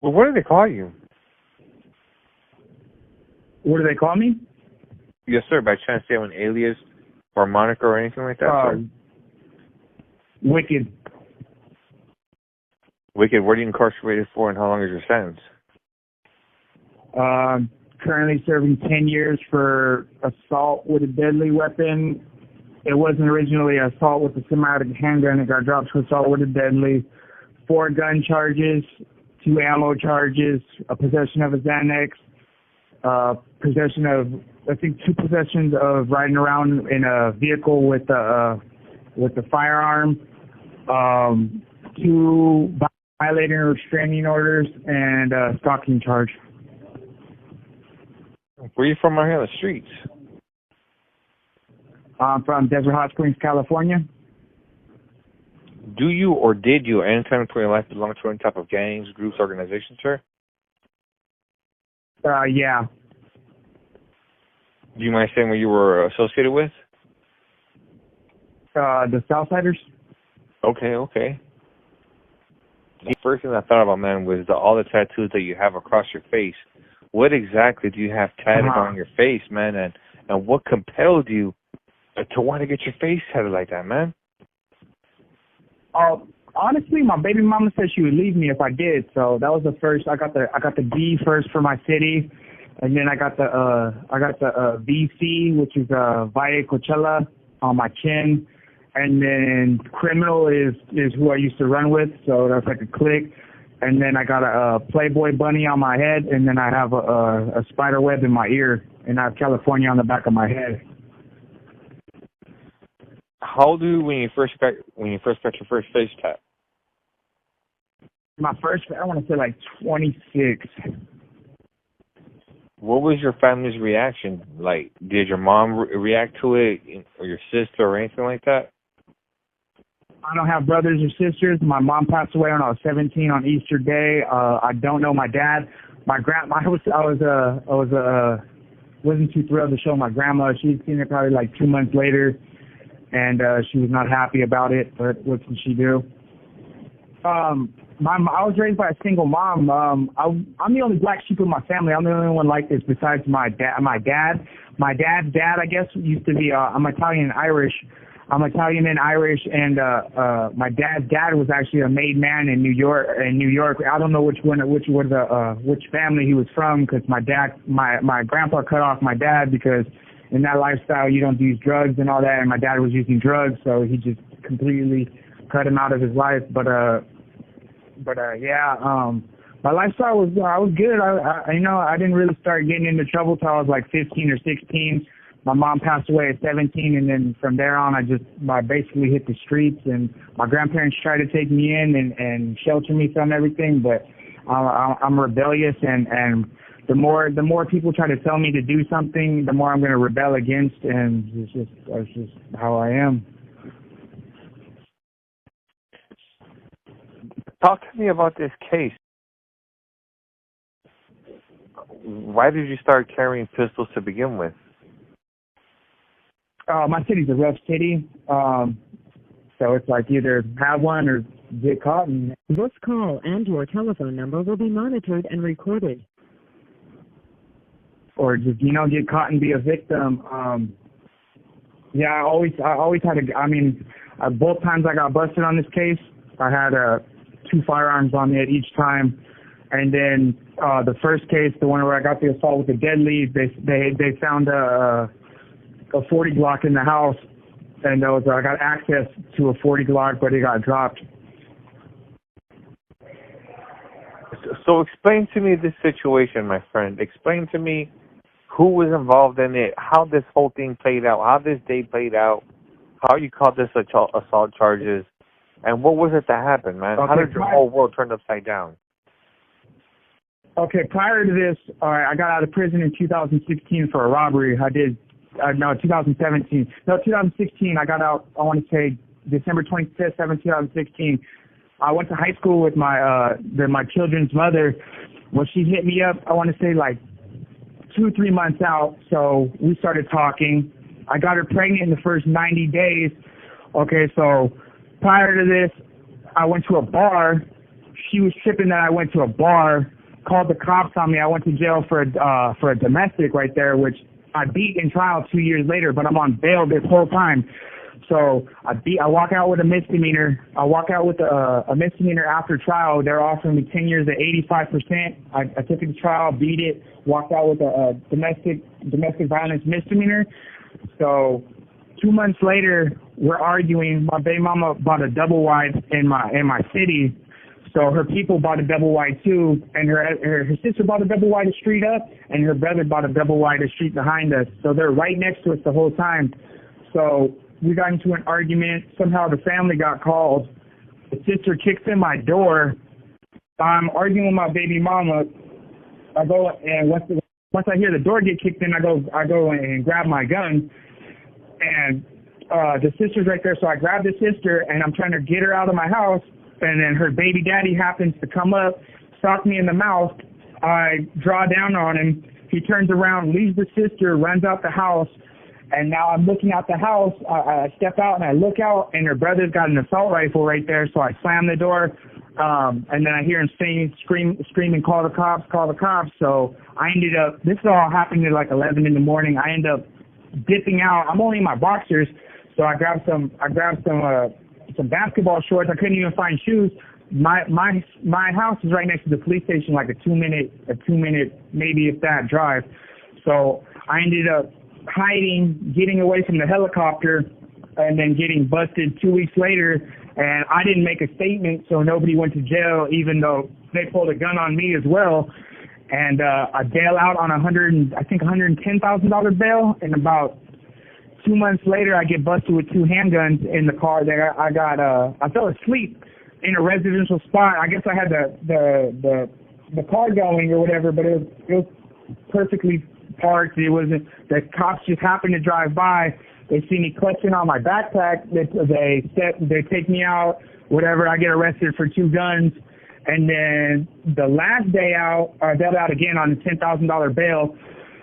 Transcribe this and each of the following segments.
Well, what do they call you? What do they call me? Yes, sir. By chance, do you have an alias or moniker or anything like that, sir? Wicked. Wicked, what are you incarcerated for and how long is your sentence? Currently serving 10 years for assault with a deadly weapon. It wasn't originally assault with a semi-automatic handgun. It got dropped to assault with a deadly. 4 gun charges, 2 ammo charges, a possession of a Xanax, possession of, I think 2 possessions of riding around in a vehicle with a firearm, 2 violating restraining orders, and a stalking charge. Where are you from out here on the streets? I'm from Desert Hot Springs, California. Do you or did you at any time in your life belong to any type of gangs, groups, organizations, sir? Yeah. Do you mind saying what you were associated with? The Southsiders. Okay. The first thing I thought about, man, was all the tattoos that you have across your face. What exactly do you have tatted on your face, man? And what compelled you to want to get your face tatted like that, man? Honestly, my baby mama said she would leave me if I did. So that was the first. I got the D first for my city, and then I got the VC, which is Valle Coachella, on my chin. And then criminal is who I used to run with, so that's like a click. And then I got a Playboy bunny on my head, and then I have a spider web in my ear, and I have California on the back of my head. How old were you when you first got your first face tat? My first, I want to say like 26. What was your family's reaction? Like, did your mom react to it, or your sister, or anything like that? I don't have brothers or sisters. My mom passed away when I was 17 on Easter Day. I don't know my dad. Wasn't too thrilled to show my grandma. She'd seen it probably like 2 months later, and she was not happy about it. But what can she do? I was raised by a single mom. I'm the only black sheep in my family. I'm the only one like this besides my dad. My dad's dad, I guess, used to be. I'm Italian and Irish. I'm Italian and Irish, and my dad's dad was actually a made man in New York. I don't know which family he was from, because my grandpa cut off my dad because in that lifestyle you don't use drugs and all that, and my dad was using drugs, so he just completely cut him out of his life. But my lifestyle was good. I didn't really start getting into trouble till I was like 15 or 16. My mom passed away at 17, and then from there on, I basically hit the streets. And my grandparents tried to take me in and shelter me from everything, but I'm rebellious, and the more people try to tell me to do something, the more I'm going to rebel against, and that's just how I am. Talk to me about this case. Why did you start carrying pistols to begin with? My city's a rough city, so it's like either have one or get caught. This call and your telephone number will be monitored and recorded. Or just get caught and be a victim. I always had both times I got busted on this case, I had 2 firearms on me at each time. And then the first case, the one where I got the assault with the deadly, they found a 40 Glock in the house, and I got access to a 40 Glock, but it got dropped. So explain to me this situation, my friend. Explain to me who was involved in it, how this whole thing played out, how this day played out, how you caught this assault charges, and what was it that happened, man? Okay, how did your whole world turn upside down? Okay, prior to this, I got out of prison in 2016 for a robbery. 2017. No, 2016. I got out, I want to say, December 25th, 2016. I went to high school with my children's mother. Well, she hit me up, I want to say, like 2-3 months out. So we started talking. I got her pregnant in the first 90 days. Okay, so prior to this, I went to a bar. she was tripping that I went to a bar, called the cops on me. I went to jail for a domestic right there, which I beat in trial 2 years later, but I'm on bail this whole time. So I walk out with a misdemeanor. I walk out with a misdemeanor after trial. They're offering me 10 years at 85%. I took it to trial, beat it, walked out with a domestic violence misdemeanor. So 2 months later, we're arguing. My baby mama bought a double wide in my city. So her people bought a double wide too, and her sister bought a double wide a street up, and her brother bought a double wide a street behind us. So they're right next to us the whole time. So we got into an argument. Somehow the family got called. The sister kicks in my door. I'm arguing with my baby mama. I go, and once I hear the door get kicked in, I go and grab my gun. And the sister's right there, so I grab the sister, and I'm trying to get her out of my house. And then her baby daddy happens to come up, sock me in the mouth. I draw down on him. He turns around, leaves the sister, runs out the house. And now I'm looking out the house. I step out and I look out, and her brother's got an assault rifle right there. So I slam the door, and then I hear him screaming, call the cops, call the cops. So I ended up, this all happened at like 11 in the morning. I end up dipping out. I'm only in my boxers, so I grabbed some basketball shorts. I couldn't even find shoes. My house is right next to the police station, like a two minute, maybe if that, drive. So I ended up hiding, getting away from the helicopter, and then getting busted 2 weeks later. And I didn't make a statement, so nobody went to jail, even though they pulled a gun on me as well. And I bail out on $110,000 bail. And about 2 months later, I get busted with 2 handguns in the car. There, I fell asleep in a residential spot. I guess I had the car going or whatever, but it was perfectly parked. It wasn't. The cops just happened to drive by. They see me clutching on my backpack. They take me out. Whatever. I get arrested for 2 guns, and then the last day out, I bailed out again on a $10,000 bail,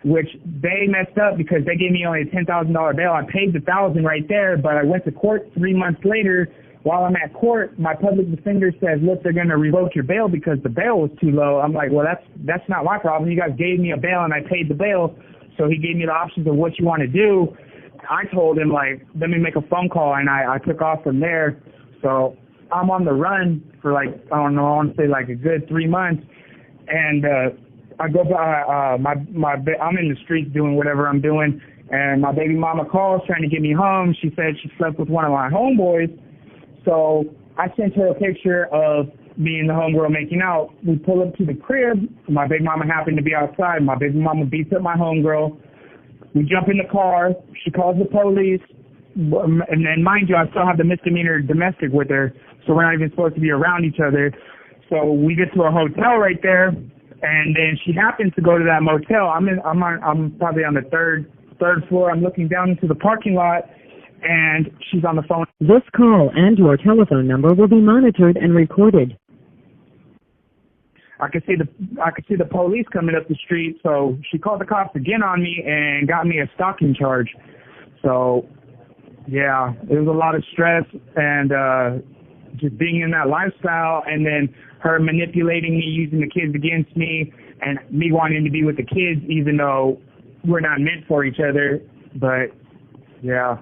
which they messed up because they gave me only a $10,000 bail. I paid the $1,000 right there, but I went to court 3 months later. While I'm at court, my public defender says, look, they're going to revoke your bail because the bail was too low. I'm like, well, that's not my problem. You guys gave me a bail and I paid the bail. So he gave me the options of what you want to do. I told him, like, let me make a phone call, and I took off from there. So I'm on the run for like, I don't know, I want to say like a good 3 months. And I go by, I'm in the streets doing whatever I'm doing. And my baby mama calls trying to get me home. She said she slept with one of my homeboys. So I sent her a picture of me and the homegirl making out. We pull up to the crib. My big mama happened to be outside. My big mama beats up my homegirl. We jump in the car. She calls the police. And then, mind you, I still have the misdemeanor domestic with her, so we're not even supposed to be around each other. So we get to a hotel right there, and then she happens to go to that motel. I'm probably on the third floor. I'm looking down into the parking lot, and she's on the phone. This call and your telephone number will be monitored and recorded. I could see the police coming up the street, so she called the cops again on me and got me a stalking charge. So, yeah, it was a lot of stress and just being in that lifestyle, and then her manipulating me, using the kids against me, and me wanting to be with the kids even though we're not meant for each other. But, yeah.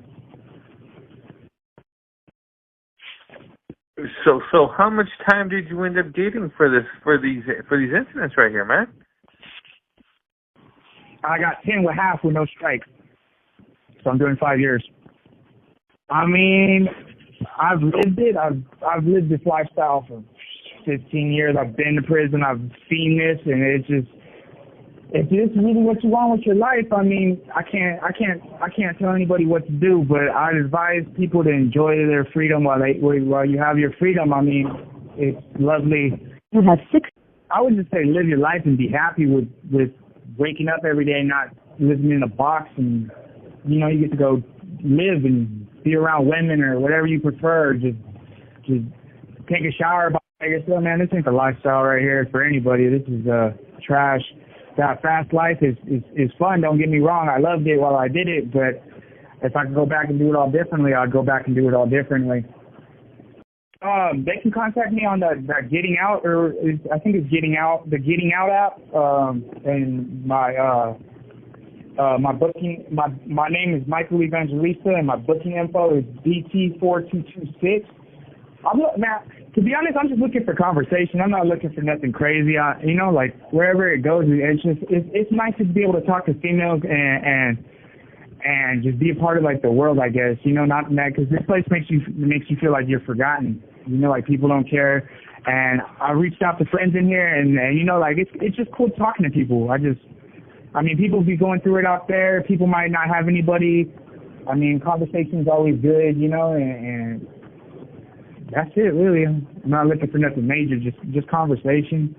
So how much time did you end up getting for these incidents right here, man? I got 10 with half with no strikes. So I'm doing 5 years. I mean, I've lived it. I've lived this lifestyle for 15 years. I've been to prison. I've seen this, and it's just, if this is really what you want with your life, I mean, I can't tell anybody what to do, but I'd advise people to enjoy their freedom while you have your freedom. I mean, it's lovely. You have 6. I would just say live your life and be happy with waking up every day, not living in a box, and you get to go live and be around women or whatever you prefer. Just take a shower by yourself, man. This ain't the lifestyle right here for anybody. This is trash. That fast life is fun, don't get me wrong. I loved it while I did it, but if I could go back and do it all differently, I'd go back and do it all differently. They can contact me on that Getting Out, I think it's Getting Out, the Getting Out app, and my booking, my name is Michael Evangelista, and my booking info is BT4226. Now, to be honest, I'm just looking for conversation. I'm not looking for nothing crazy. Like wherever it goes, it's nice to be able to talk to females and just be a part of like the world, I guess. Not because this place makes you feel like you're forgotten. Like people don't care. And I reached out to friends in here, and like it's just cool talking to people. People be going through it out there. People might not have anybody. Conversation's always good, and that's it, really. I'm not looking for nothing major, just conversation.